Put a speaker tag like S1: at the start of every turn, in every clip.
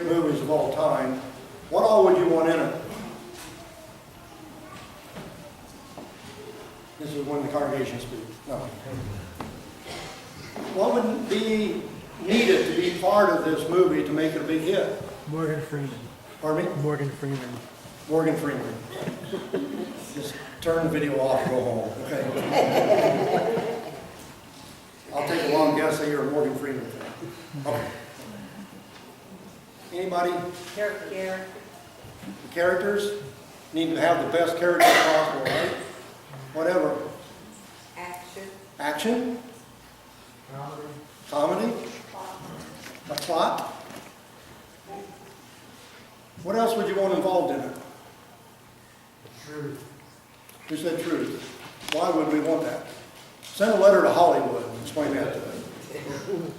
S1: movies of all time, what all would you want in it? This is when the congregation speaks. No. What would be needed to be part of this movie to make it a big hit?
S2: Morgan Freeman.
S1: Pardon me?
S2: Morgan Freeman.
S1: Morgan Freeman. Just turn the video off and go home. Okay. I'll take a long guess that you're a Morgan Freeman fan. Okay. Anybody?
S3: Character.
S1: The characters need to have the best characters possible, right? Whatever.
S3: Action.
S1: Action? Comedy? A plot? What else would you want involved in it?
S2: Truth.
S1: Who said truth? Why would we want that? Send a letter to Hollywood and explain that to them.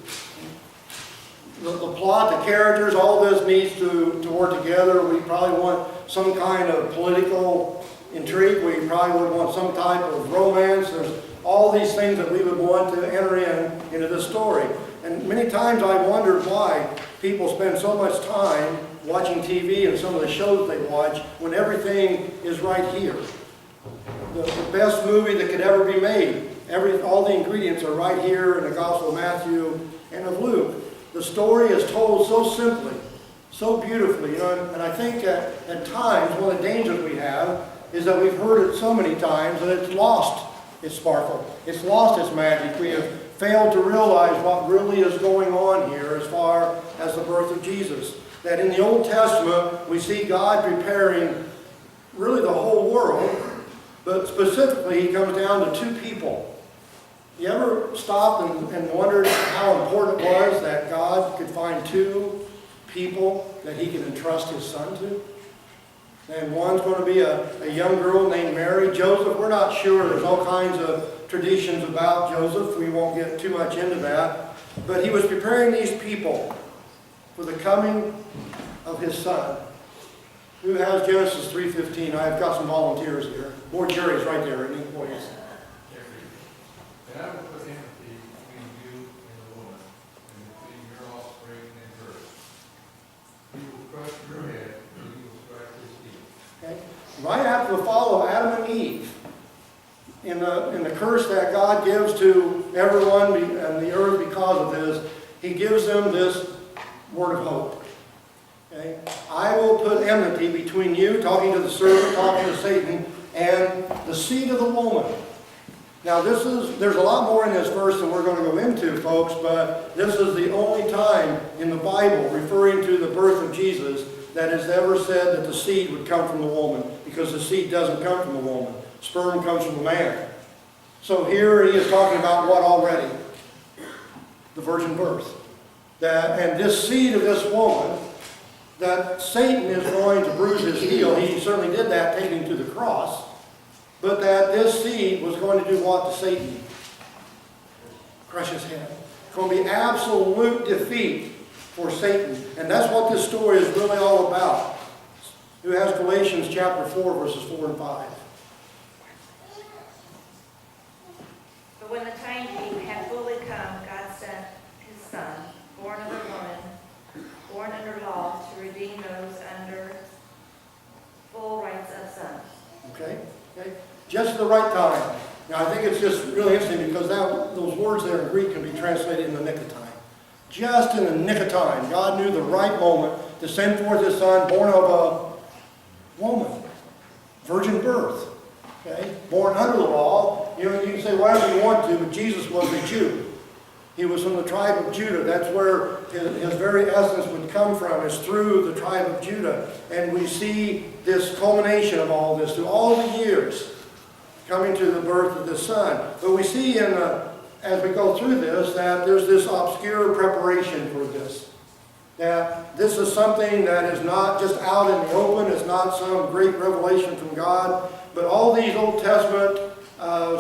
S1: The plot, the characters, all this needs to work together. We probably want some kind of political intrigue. We probably would want some type of romance. There's all these things that we would want to enter into this story. And many times I've wondered why people spend so much time watching TV and some of the shows they watch when everything is right here. The best movie that could ever be made. All the ingredients are right here in the Gospel of Matthew and of Luke. The story is told so simply, so beautifully, and I think at times one of the dangers we have is that we've heard it so many times that it's lost its sparkle. It's lost its magic. We have failed to realize what really is going on here as far as the birth of Jesus. That in the Old Testament we see God preparing really the whole world, but specifically he comes down to two people. You ever stopped and wondered how important it was that God could find two people that he could entrust his son to? And one's going to be a young girl named Mary. Joseph, we're not sure. There's all kinds of traditions about Joseph. We won't get too much into that. But he was preparing these people for the coming of his son. Who has Genesis 3:15? I've got some volunteers here. More Jerry's right there, isn't he? Boy, yes.
S4: And I will put enmity between you and the woman, and between your offspring and hers. He will crush your head, and you will strike his heel.
S1: Okay. Right after the fall of Adam and Eve, in the curse that God gives to everyone and the earth because of this, he gives them this word of hope. Okay? I will put enmity between you, talking to the serpent, talking to Satan, and the seed of the woman. Now there's a lot more in this verse than we're going to go into, folks, but this is the only time in the Bible referring to the birth of Jesus that is ever said that the seed would come from the woman, because the seed doesn't come from the woman. Sperm comes from the man. So here he is talking about what already? The virgin birth. And this seed of this woman, that Satan is going to bruise his heel. He certainly did that, taking him to the cross. But that this seed was going to do what to Satan? Crush his head. It's going to be absolute defeat for Satan. And that's what this story is really all about. Who has Galatians chapter 4, verses 4 and 5.
S3: But when the time had fully come, God sent his son, born of a woman, born under law, to redeem those under full rights of sons.
S1: Okay? Just at the right time. Now I think it's just really interesting because those words there in Greek can be translated in the nick of time. Just in the nick of time. God knew the right moment to send forth his son, born of a woman. Virgin birth. Okay? Born under the law. You can say whatever you want to, but Jesus was a Jew. He was from the tribe of Judah. That's where his very essence would come from, is through the tribe of Judah. And we see this culmination of all this through all the years coming to the birth of the son. But we see as we go through this that there's this obscure preparation for this. That this is something that is not just out in the open. It's not some great revelation from God. But all these Old Testament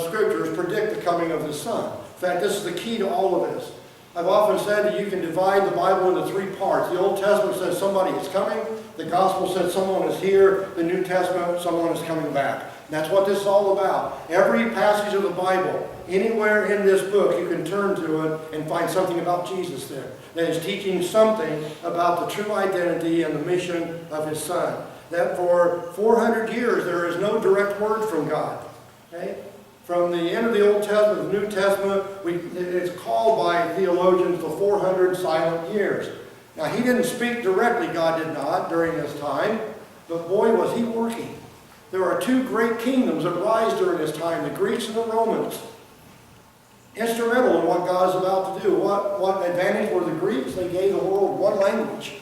S1: scriptures predict the coming of the son. In fact, this is the key to all of this. I've often said that you can divide the Bible into three parts. The Old Testament says somebody is coming. The Gospel says someone is here. The New Testament, someone is coming back. And that's what this is all about. Every passage of the Bible, anywhere in this book, you can turn to it and find something about Jesus there. That is teaching something about the true identity and the mission of his Son. That for 400 years there is no direct word from God. Okay? From the end of the Old Testament to the New Testament, it's called by theologians the 400 silent years. Now, he didn't speak directly, God did not, during his time, but boy, was he working. There are two great kingdoms that rise during this time, the Greeks and the Romans. Instrumental in what God is about to do. What advantage were the Greeks? They gave the world one language.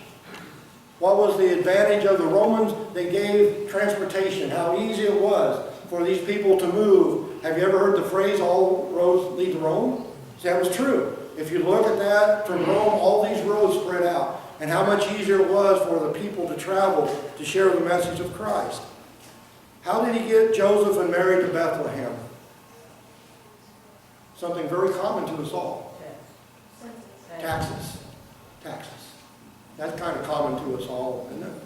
S1: What was the advantage of the Romans? They gave transportation, how easy it was for these people to move. Have you ever heard the phrase, all roads lead to Rome? See, that was true. If you look at that, from Rome, all these roads spread out. And how much easier it was for the people to travel to share the message of Christ. How did he get Joseph and Mary to Bethlehem? Something very common to us all. Taxes. Taxes. That's kind of common to us all, isn't it?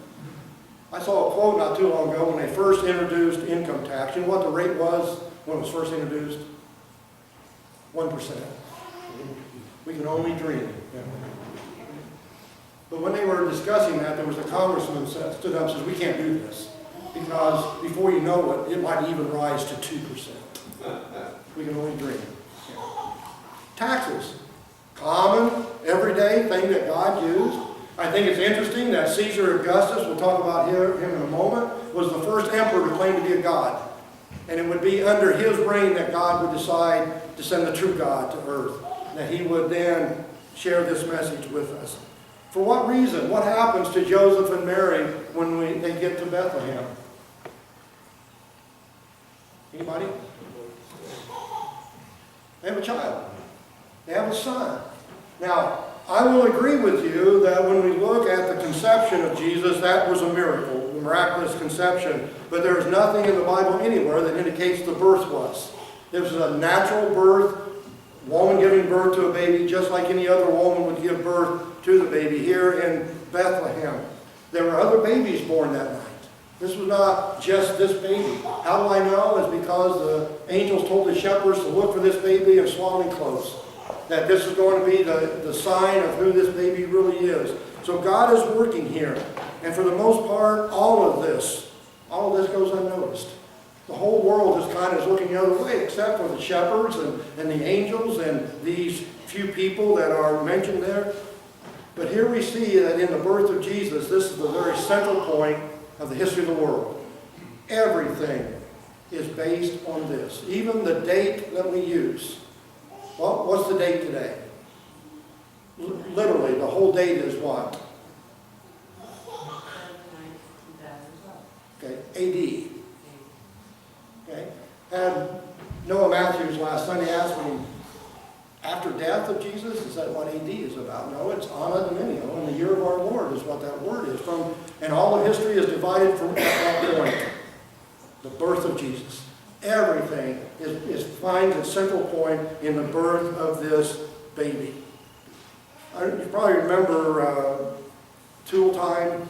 S1: I saw a quote not too long ago when they first introduced income tax. You know what the rate was when it was first introduced? 1%. We can only dream. But when they were discussing that, there was a congressman that stood up and said, we can't do this. Because before you know it, it might even rise to 2%. We can only dream. Taxes. Common, everyday thing that God used. I think it's interesting that Caesar Augustus, we'll talk about him in a moment, was the first emperor to claim to be a god. And it would be under his reign that God would decide to send the true God to earth. That he would then share this message with us. For what reason? What happens to Joseph and Mary when they get to Bethlehem? Anybody? They have a child. They have a son. Now, I will agree with you that when we look at the conception of Jesus, that was a miracle, a miraculous conception. But there is nothing in the Bible anywhere that indicates the birth was. This was a natural birth, woman giving birth to a baby just like any other woman would give birth to the baby here in Bethlehem. There were other babies born that night. This was not just this baby. How do I know? It's because the angels told the shepherds to look for this baby in swaddling clothes. That this is going to be the sign of who this baby really is. So God is working here. And for the most part, all of this goes unnoticed. The whole world just kind of is looking the other way, except for the shepherds and the angels and these few people that are mentioned there. But here we see that in the birth of Jesus, this is the very central point of the history of the world. Everything is based on this. Even the date that we use. Well, what's the date today? Literally, the whole date is what? Okay, A.D. Okay, and Noah Matthews last Sunday asked me, after death of Jesus, is that what A.D. is about? No, it's Anno Domini, and the year of our Lord is what that word is. And all of history is divided from that point, the birth of Jesus. Everything finds its central point in the birth of this baby. You probably remember Tool Time.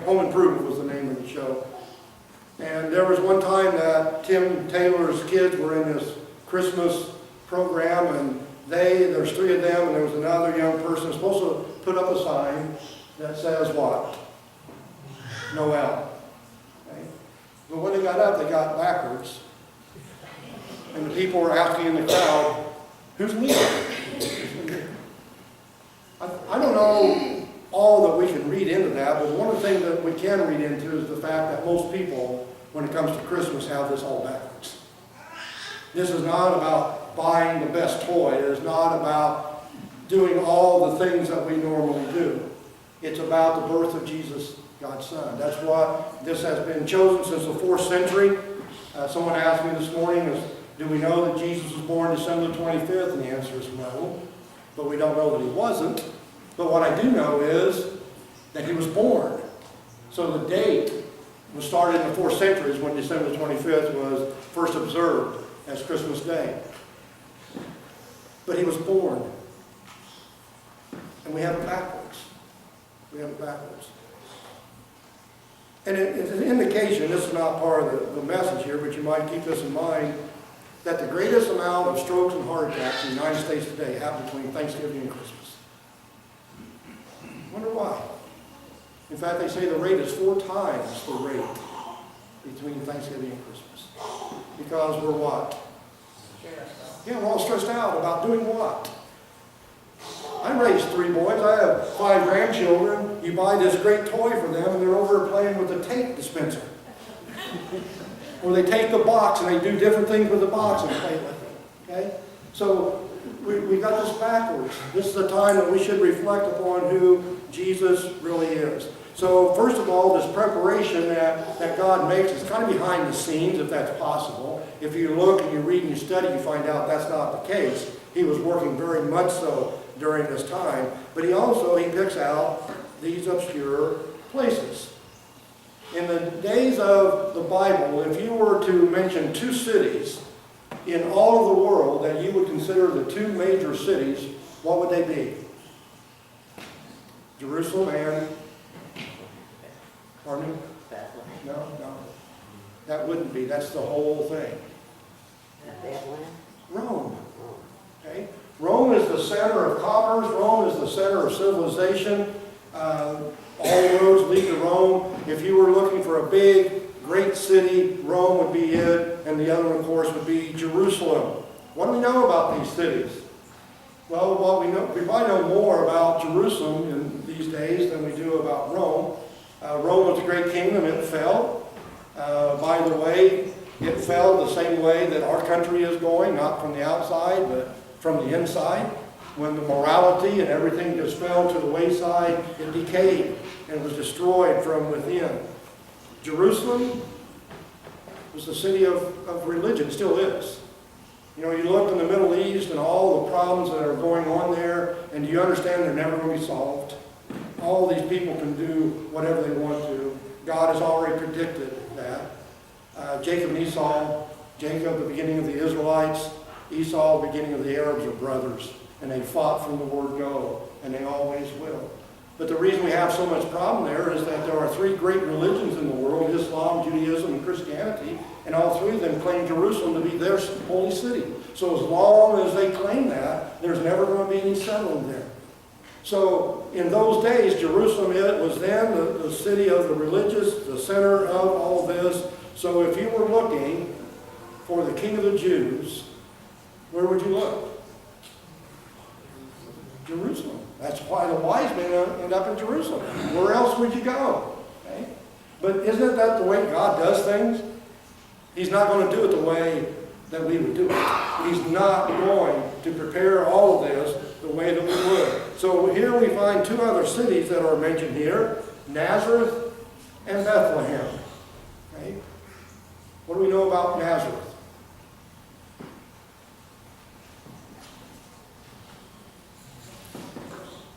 S1: Home Improvement was the name of the show. And there was one time that Tim Taylor's kids were in this Christmas program, and there's three of them, and there was another young person supposed to put up a sign that says what? Noel. Okay? But when they got up, they got backwards. And the people were asking in the crowd, who's me? I don't know all that we can read into that, but one of the things that we can read into is the fact that most people, when it comes to Christmas, have this all backwards. This is not about buying the best toy. It is not about doing all the things that we normally do. It's about the birth of Jesus, God's Son. That's why this has been chosen since the 4th century. Someone asked me this morning, do we know that Jesus was born December 25th? And the answer is no. But we don't know that he wasn't. But what I do know is that he was born. So the date was started in the 4th century, is when December 25th was first observed as Christmas Day. But he was born. And we have it backwards. We have it backwards. And it's an indication, this is not part of the message here, but you might keep this in mind, that the greatest amount of strokes and heart attacks in the United States today happen between Thanksgiving and Christmas. Wonder why? In fact, they say the rate is 4 times the rate between Thanksgiving and Christmas. Because we're what? Yeah, we're all stressed out about doing what? I raised 3 boys. I have 5 grandchildren. You buy this great toy for them, and they're over playing with the tape dispenser. Or they take the box, and they do different things with the box and play with it. Okay? So we got this backwards. This is the time that we should reflect upon who Jesus really is. So first of all, this preparation that God makes is kind of behind the scenes, if that's possible. If you look and you read and you study, you find out that's not the case. He was working very much so during this time. But he picks out these obscure places. In the days of the Bible, if you were to mention 2 cities in all of the world that you would consider the 2 major cities, what would they be? Jerusalem and... Pardon me? No. That wouldn't be. That's the whole thing. Rome. Okay? Rome is the center of commerce. Rome is the center of civilization. All roads lead to Rome. If you were looking for a big, great city, Rome would be it. And the other one, of course, would be Jerusalem. What do we know about these cities? Well, we probably know more about Jerusalem in these days than we do about Rome. Rome was a great kingdom. It fell. By the way, it fell the same way that our country is going, not from the outside, but from the inside. When the morality and everything just fell to the wayside, it decayed and was destroyed from within. Jerusalem was the city of religion, still is. You know, you look in the Middle East and all the problems that are going on there, and you understand they're never going to be solved. All these people can do whatever they want to. God has already predicted that. Jacob and Esau, Jacob, the beginning of the Israelites, Esau, the beginning of the Arabs, are brothers. And they fought from the word go, and they always will. But the reason we have so much problem there is that there are 3 great religions in the world, Islam, Judaism, and Christianity, and all 3 of them claim Jerusalem to be their holy city. So as long as they claim that, there's never going to be any settlement there. So in those days, Jerusalem was then the city of the religious, the center of all this. So if you were looking for the King of the Jews, where would you look? Jerusalem. That's why the wise men end up in Jerusalem. Where else would you go? Okay? But isn't that the way God does things? He's not going to do it the way that we would do it. He's not going to prepare all of this the way that we would. So here we find 2 other cities that are mentioned here, Nazareth and Bethlehem. Okay? What do we know about Nazareth?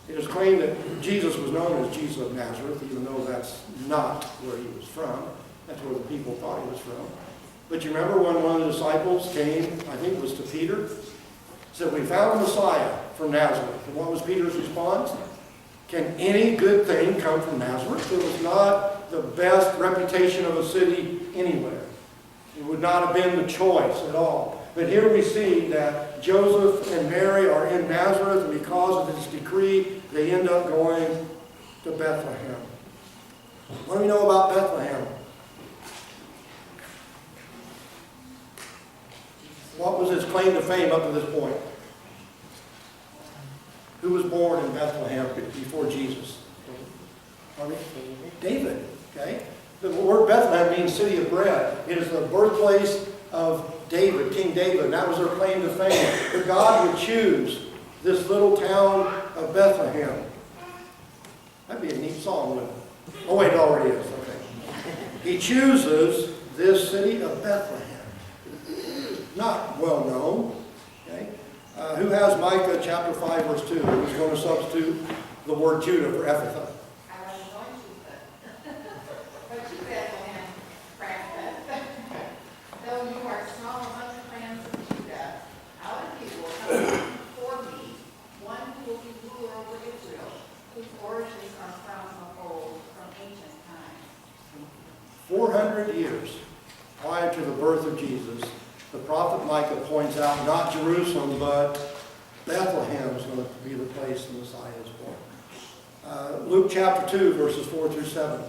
S1: It is claimed that Jesus was known as Jesus of Nazareth, even though that's not where he was from. That's where the people thought he was from. But you remember when one of the disciples came, I think it was to Peter, said, "We found the Messiah from Nazareth." And what was Peter's response? Can any good thing come from Nazareth? It was not the best reputation of a city anywhere. It would not have been the choice at all. But here we see that Joseph and Mary are in Nazareth, and because of this decree, they end up going to Bethlehem. What do we know about Bethlehem? What was its claim to fame up to this point? Who was born in Bethlehem before Jesus? David. Okay? The word Bethlehem means city of bread. It is the birthplace of David, King David, and that was their claim to fame. But God would choose this little town of Bethlehem. That'd be a neat song, wouldn't it? Oh wait, it already is. Okay. He chooses this city of Bethlehem. Not well known. Okay? Who has Micah chapter 5 verse 2? Who's going to substitute the word Judah for Ephrathah?
S2: I was going to, but you Bethlehem, Frankfurt. Though you are small among the clans of Judah, out of you will come before me one who will be ruler over Israel.
S1: 400 years prior to the birth of Jesus, the prophet Micah points out not Jerusalem, but Bethlehem is going to be the place the Messiah is born. Luke chapter 2, verses 4 through 7.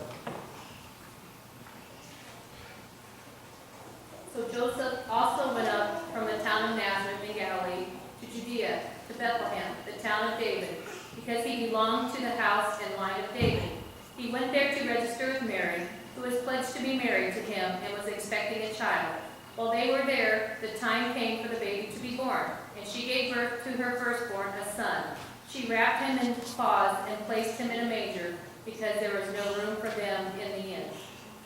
S5: So Joseph also went up from the town of Nazareth in Galilee to Judea, to Bethlehem, the town of David, because he belonged to the house and line of David. He went there to register with Mary, who was pledged to be married to him and was expecting a child. While they were there, the time came for the baby to be born, and she gave birth to her firstborn, a son. She wrapped him in cloths and placed him in a manger, because there was no room for them in the inn.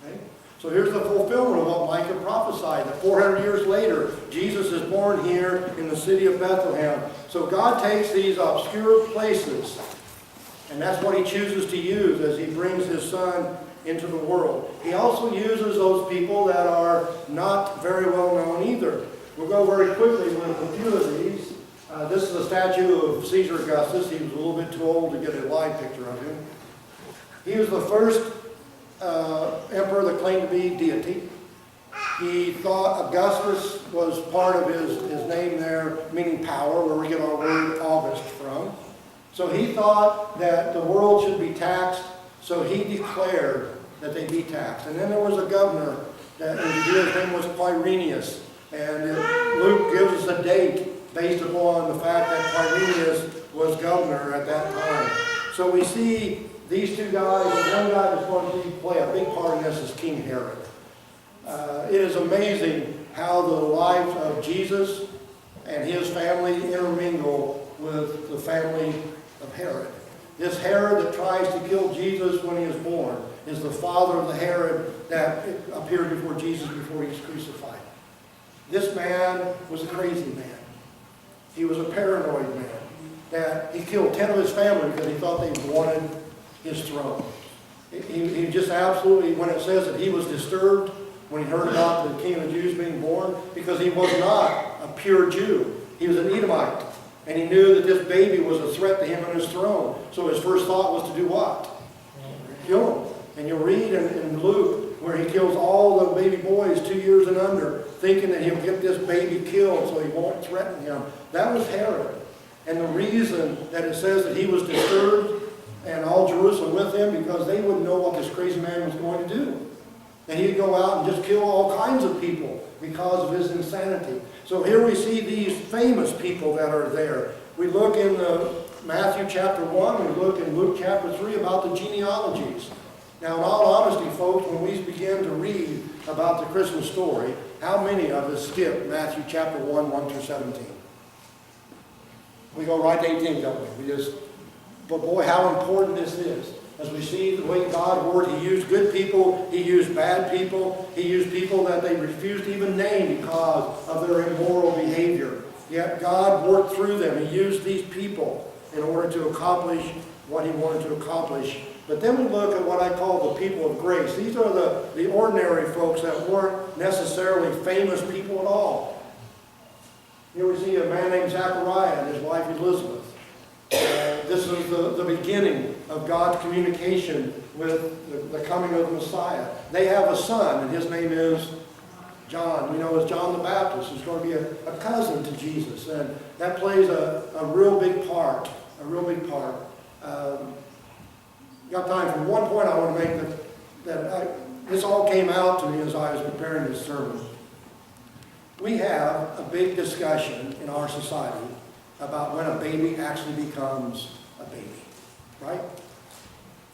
S1: Okay? So here's the fulfillment of what Micah prophesied, that 400 years later, Jesus is born here in the city of Bethlehem. So God takes these obscure places, and that's what he chooses to use as he brings his son into the world. He also uses those people that are not very well known either. We'll go very quickly with a few of these. This is a statue of Caesar Augustus. He was a little bit too old to get a live picture of him. He was the first emperor that claimed to be deity. He thought Augustus was part of his name there, meaning power, where we get our word August from. So he thought that the world should be taxed, so he declared that they be taxed. And then there was a governor, that in Judea, his name was Quirinius. And Luke gives us a date based upon the fact that Quirinius was governor at that time. So we see these two guys, and one guy that's going to play a big part in this is King Herod. It is amazing how the life of Jesus and his family intermingle with the family of Herod. This Herod that tries to kill Jesus when he is born is the father of the Herod that appeared before Jesus before he was crucified. This man was a crazy man. He was a paranoid man. That he killed 10 of his family because he thought they wanted his throne. He just absolutely, when it says that he was disturbed when he heard about the King of the Jews being born, because he was not a pure Jew. He was an Edomite. And he knew that this baby was a threat to him and his throne. So his first thought was to do what? Kill him. And you'll read in Luke where he kills all the baby boys 2 years and under, thinking that he'll get this baby killed so he won't threaten him. That was Herod. And the reason that it says that he was disturbed and all Jerusalem with him, because they wouldn't know what this crazy man was going to do. And he'd go out and just kill all kinds of people because of his insanity. So here we see these famous people that are there. We look in Matthew chapter 1, we look in Luke chapter 3 about the genealogies. Now, in all honesty, folks, when we begin to read about the Christmas story, how many of us skip Matthew chapter 1, 1 through 17? We go right to 18, don't we? But boy, how important this is. As we see the way God worked, he used good people, he used bad people, he used people that they refused to even name because of their immoral behavior. Yet God worked through them. He used these people in order to accomplish what he wanted to accomplish. But then we look at what I call the people of grace. These are the ordinary folks that weren't necessarily famous people at all. Here we see a man named Zechariah and his wife Elizabeth. This is the beginning of God's communication with the coming of the Messiah. They have a son, and his name is John. We know as John the Baptist, who's going to be a cousin to Jesus. And that plays a real big part, got time for one point I want to make this all came out to me as I was preparing this sermon. We have a big discussion in our society about when a baby actually becomes a baby, right?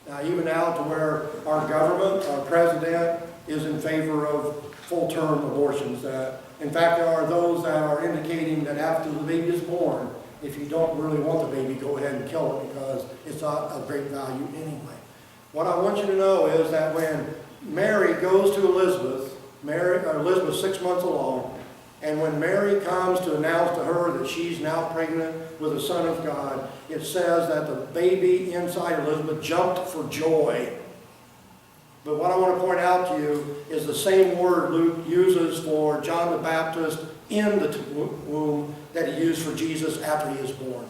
S1: Now, even out to where our government, our president, is in favor of full-term abortions. In fact, there are those that are indicating that after the baby is born, if you don't really want the baby, go ahead and kill it because it's not of great value anyway. What I want you to know is that when Mary goes to Elizabeth, Elizabeth's 6 months along, and when Mary comes to announce to her that she's now pregnant with the Son of God, it says that the baby inside Elizabeth jumped for joy. But what I want to point out to you is the same word Luke uses for John the Baptist in the womb that he used for Jesus after he is born.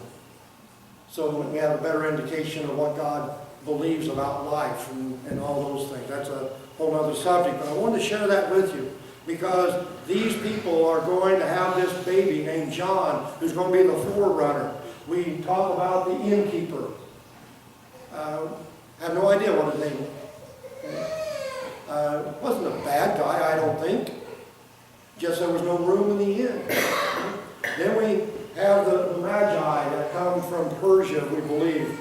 S1: So we have a better indication of what God believes about life and all those things. That's a whole other subject, but I wanted to share that with you because these people are going to have this baby named John who's going to be the forerunner. We talk about the innkeeper. I have no idea what his name was. Wasn't a bad guy, I don't think. Just there was no room in the inn. Then we have the Magi that come from Persia, we believe.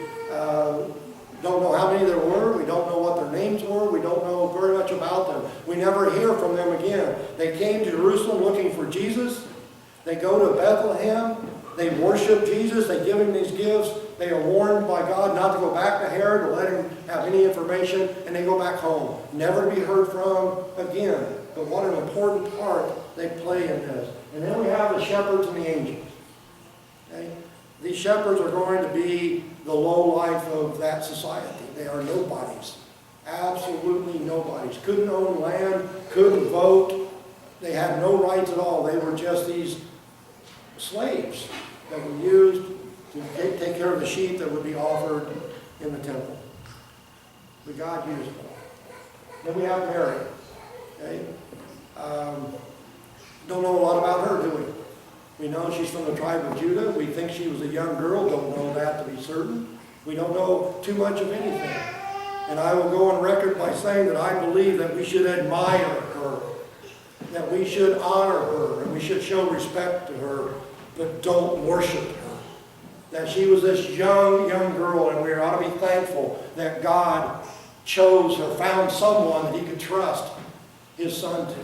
S1: Don't know how many there were. We don't know what their names were. We don't know very much about them. We never hear from them again. They came to Jerusalem looking for Jesus. They go to Bethlehem. They worship Jesus. They give him these gifts. They are warned by God not to go back to Herod or let him have any information, and they go back home. Never to be heard from again. But what an important part they play in this. And then we have the shepherds and the angels. Okay? These shepherds are going to be the low life of that society. They are nobodies. Absolutely nobodies. Couldn't own land, couldn't vote. They had no rights at all. They were just these slaves that were used to take care of the sheep that would be offered in the temple. But God used them. Then we have Mary. Okay? Don't know a lot about her, do we? We know she's from the tribe of Judah. We think she was a young girl. Don't know that to be certain. We don't know too much of anything. And I will go on record by saying that I believe that we should admire her, that we should honor her, and we should show respect to her, but don't worship her. That she was this young girl, and we ought to be thankful that God chose her, found someone that he could trust his son to.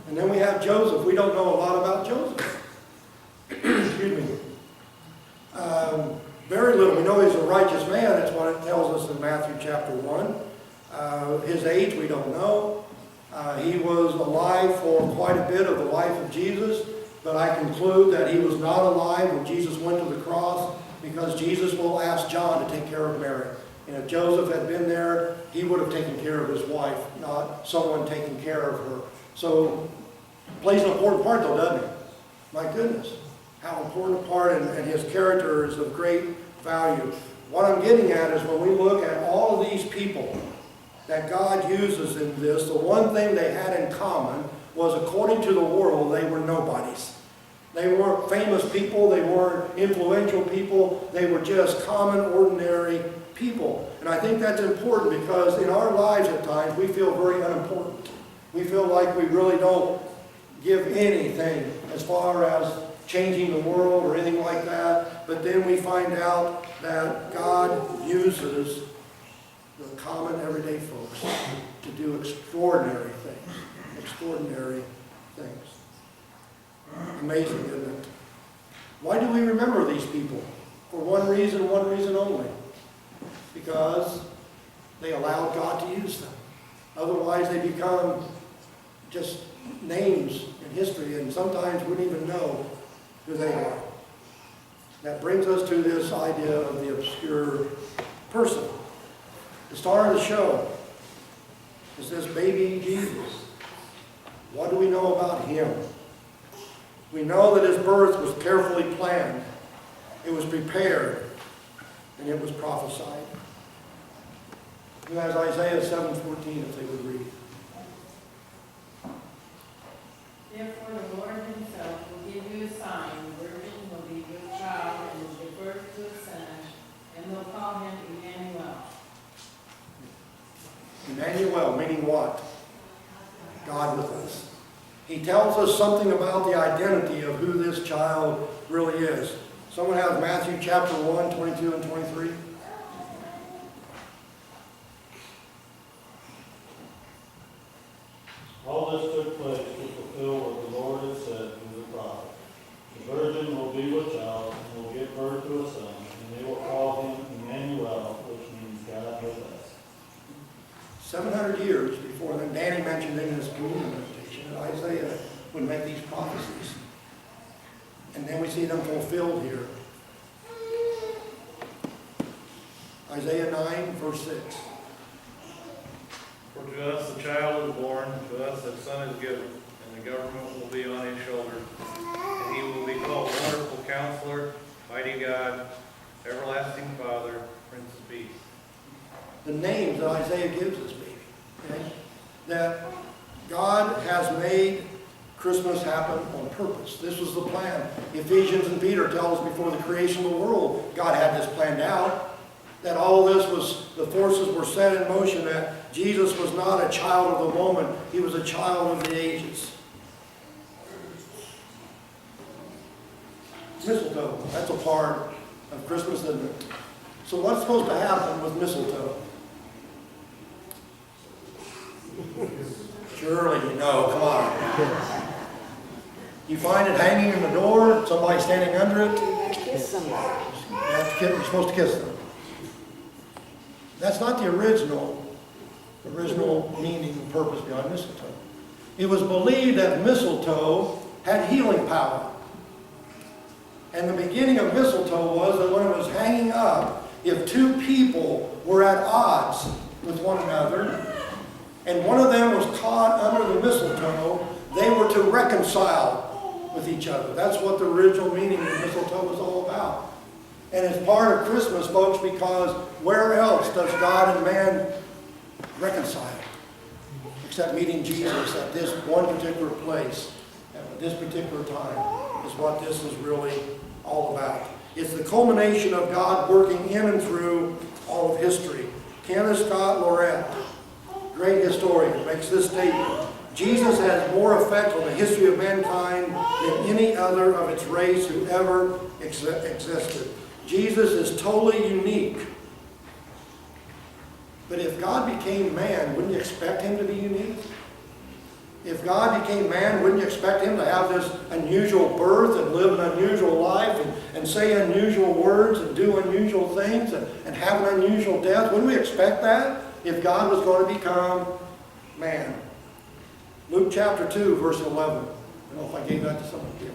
S1: And then we have Joseph. We don't know a lot about Joseph. Excuse me. Very little. We know he's a righteous man. That's what it tells us in Matthew chapter 1. His age, we don't know. He was alive for quite a bit of the life of Jesus, but I conclude that he was not alive when Jesus went to the cross because Jesus will ask John to take care of Mary. And if Joseph had been there, he would have taken care of his wife, not someone taking care of her. So, plays an important part though, doesn't he? My goodness. How important a part, and his character is of great value. What I'm getting at is when we look at all of these people that God uses in this, the one thing they had in common was, according to the world, they were nobodies. They weren't famous people, they weren't influential people, they were just common, ordinary people. And I think that's important because in our lives at times we feel very unimportant. We feel like we really don't give anything as far as changing the world or anything like that, but then we find out that God uses the common everyday folks to do extraordinary things. Extraordinary things. Amazing, isn't it? Why do we remember these people? For one reason only. Because they allowed God to use them. Otherwise they become just names in history, and sometimes we wouldn't even know who they are. That brings us to this idea of the obscure person. The star of the show is this baby Jesus. What do we know about him? We know that his birth was carefully planned. It was prepared, and it was prophesied. Who has Isaiah 7:14 if they would read?
S6: Therefore the Lord himself will give you a sign. The virgin will be with child and will give birth to a son, and they'll call him Emmanuel.
S1: Emmanuel, meaning what? God with us. He tells us something about the identity of who this child really is. Someone has Matthew chapter 1, 22 and 23.
S7: All this took place to fulfill what the Lord had said through the prophet. The virgin will be with child and will give birth to a son, and they will call him Emmanuel, which means God with us. 700
S1: years before then, Danny mentioned in his communion meditation that Isaiah would make these prophecies. And then we see them fulfilled here. Isaiah 9, verse 6.
S8: For to us a child is born, to us a son is given, and the government will be on his shoulder. And he will be called Wonderful Counselor, Mighty God, Everlasting Father, Prince of Peace.
S1: the names that Isaiah gives this baby. Okay? That God has made Christmas happen on purpose. This was the plan. Ephesians and Peter tell us before the creation of the world, God had this planned out. That all this was, the forces were set in motion, that Jesus was not a child of the moment, he was a child of the ages. Mistletoe, that's a part of Christmas, isn't it? So what's supposed to happen with mistletoe? Surely you know, come on. You find it hanging in the door, somebody standing under it.
S9: Kiss somebody.
S1: You're supposed to kiss them. That's not the original meaning and purpose behind mistletoe. It was believed that mistletoe had healing power. And the beginning of mistletoe was that when it was hanging up, if two people were at odds with one another, and one of them was caught under the mistletoe, they were to reconcile with each other. That's what the original meaning of mistletoe was all about. And it's part of Christmas, folks, because where else does God and man reconcile? Except meeting Jesus at this one particular place, at this particular time, is what this is really all about. It's the culmination of God working in and through all of history. Kenneth Scott Lorette, great historian, makes this statement: Jesus has more effect on the history of mankind than any other of its race who ever existed. Jesus is totally unique. But if God became man, wouldn't you expect him to be unique? If God became man, wouldn't you expect him to have this unusual birth and live an unusual life and say unusual words and do unusual things and have an unusual death? Wouldn't we expect that if God was going to become man? Luke chapter 2, verse 11. I don't know if I gave that to someone here.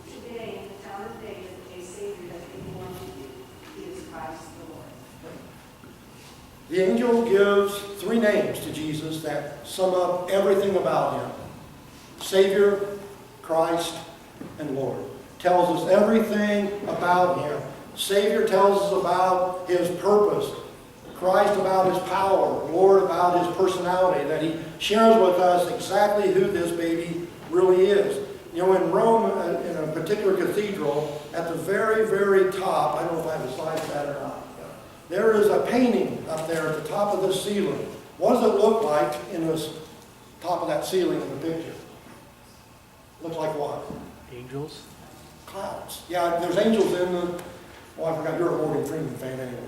S9: Today, in the town of David, a Savior has been born to you. He is Christ the Lord.
S1: The angel gives three names to Jesus that sum up everything about him: Savior, Christ, and Lord. Tells us everything about him. Savior tells us about his purpose. Christ about his power. Lord about his personality. That he shares with us exactly who this baby really is. You know, in Rome, in a particular cathedral, at the very, very top, I don't know if I have a slide for that or not, there is a painting up there at the top of this ceiling. What does it look like in this top of that ceiling in the picture? Looks like what?
S10: Angels?
S1: Clouds. Yeah, there's angels in the... Oh, I forgot, you're a Morgan Freeman fan anyway.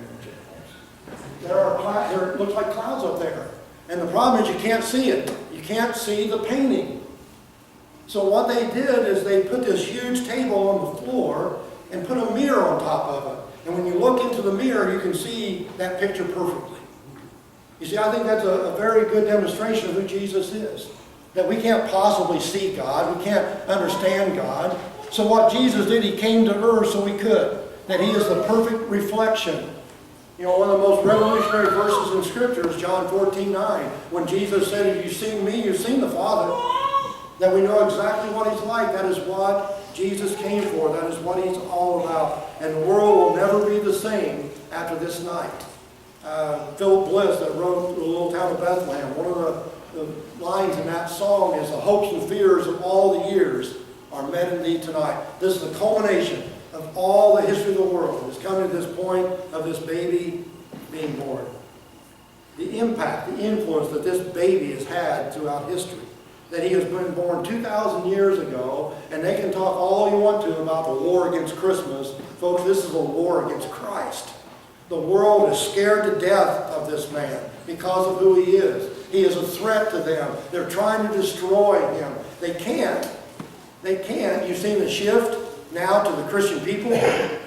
S1: There are clouds, it looks like clouds up there. And the problem is you can't see it. You can't see the painting. So what they did is they put this huge table on the floor and put a mirror on top of it. And when you look into the mirror, you can see that picture perfectly. You see, I think that's a very good demonstration of who Jesus is. That we can't possibly see God. We can't understand God. So what Jesus did, he came to earth so we could. That he is the perfect reflection. You know, one of the most revolutionary verses in Scripture is John 14:9. When Jesus said, if you've seen me, you've seen the Father. That we know exactly what he's like. That is what Jesus came for. That is what he's all about. And the world will never be the same after this night. Philip Bliss, that wrote The Little Town of Bethlehem, one of the lines in that song is, the hopes and fears of all the years are met in thee tonight. This is the culmination of all the history of the world. It's coming to this point of this baby being born. The impact, the influence that this baby has had throughout history. That he has been born 2,000 years ago, and they can talk all you want to about the war against Christmas. Folks, this is a war against Christ. The world is scared to death of this man because of who he is. He is a threat to them. They're trying to destroy him. They can't. They can't. You've seen the shift now to the Christian people.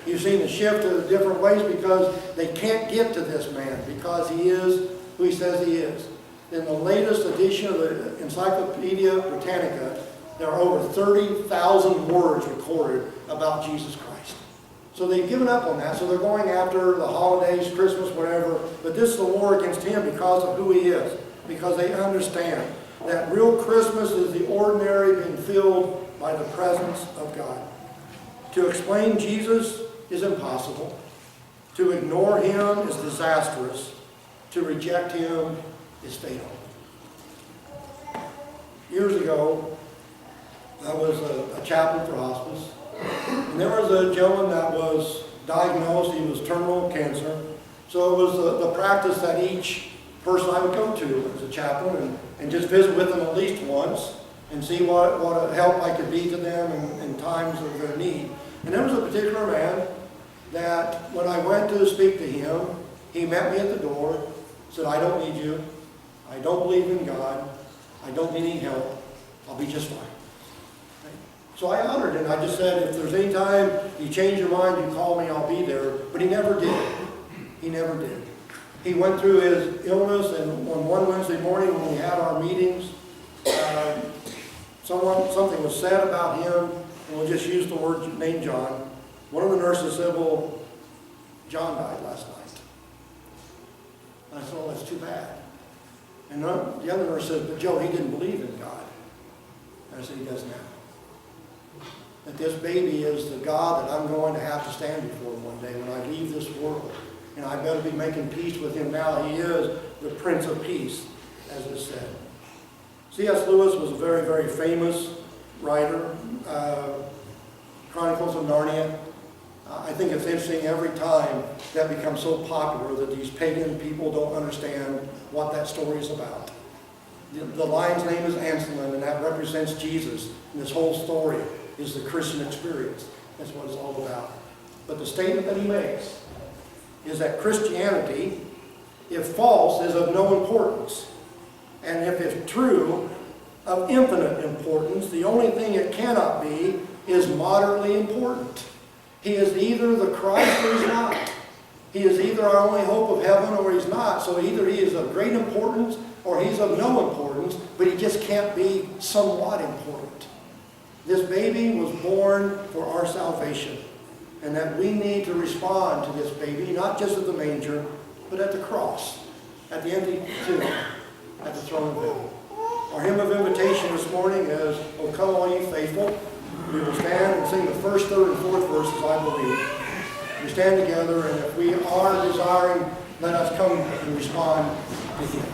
S1: You've seen the shift to the different ways because they can't get to this man because he is who he says he is. In the latest edition of the Encyclopedia Britannica, there are over 30,000 words recorded about Jesus Christ. So they've given up on that, so they're going after the holidays, Christmas, whatever, but this is the war against him because of who he is, because they understand that real Christmas is the ordinary being filled by the presence of God. To explain Jesus is impossible. To ignore him is disastrous. to reject him is fatal. Years ago, I was a chaplain for hospice, and there was a gentleman that was diagnosed, he was terminal cancer. So it was the practice that each person I would go to as a chaplain and just visit with them at least once and see what help I could be to them in times of their need. And there was a particular man that when I went to speak to him, he met me at the door, said, I don't need you, I don't believe in God, I don't need any help, I'll be just fine. So I honored him. I just said, if there's any time you change your mind, you call me, I'll be there. But he never did. He never did. He went through his illness, and on one Wednesday morning when we had our meetings, something was said about him, and we'll just use the word name John. One of the nurses said, well, John died last night. And I said, oh, that's too bad. And the other nurse said, but Joe, he didn't believe in God. And I said, he does now. That this baby is the God that I'm going to have to stand before one day when I leave this world. And I better be making peace with him now. He is the Prince of Peace, as it said. C.S. Lewis was a very, very famous writer. Chronicles of Narnia. I think it's interesting every time that becomes so popular that these pagan people don't understand what that story is about. The lion's name is Anselm, and that represents Jesus. And this whole story is the Christian experience. That's what it's all about. But the statement that he makes is that Christianity, if false, is of no importance. And if it's true, of infinite importance. The only thing it cannot be is moderately important. He is either the Christ or he's not. He is either our only hope of heaven or he's not. So either he is of great importance or he's of no importance, but he just can't be somewhat important. This baby was born for our salvation, and that we need to respond to this baby, not just at the manger, but at the cross, at the empty tomb, at the throne of heaven. Our hymn of invitation this morning is, O come all ye faithful. We will stand and sing the first, third, and fourth verses, I believe. We stand together, and if we are desiring, let us come and respond to him.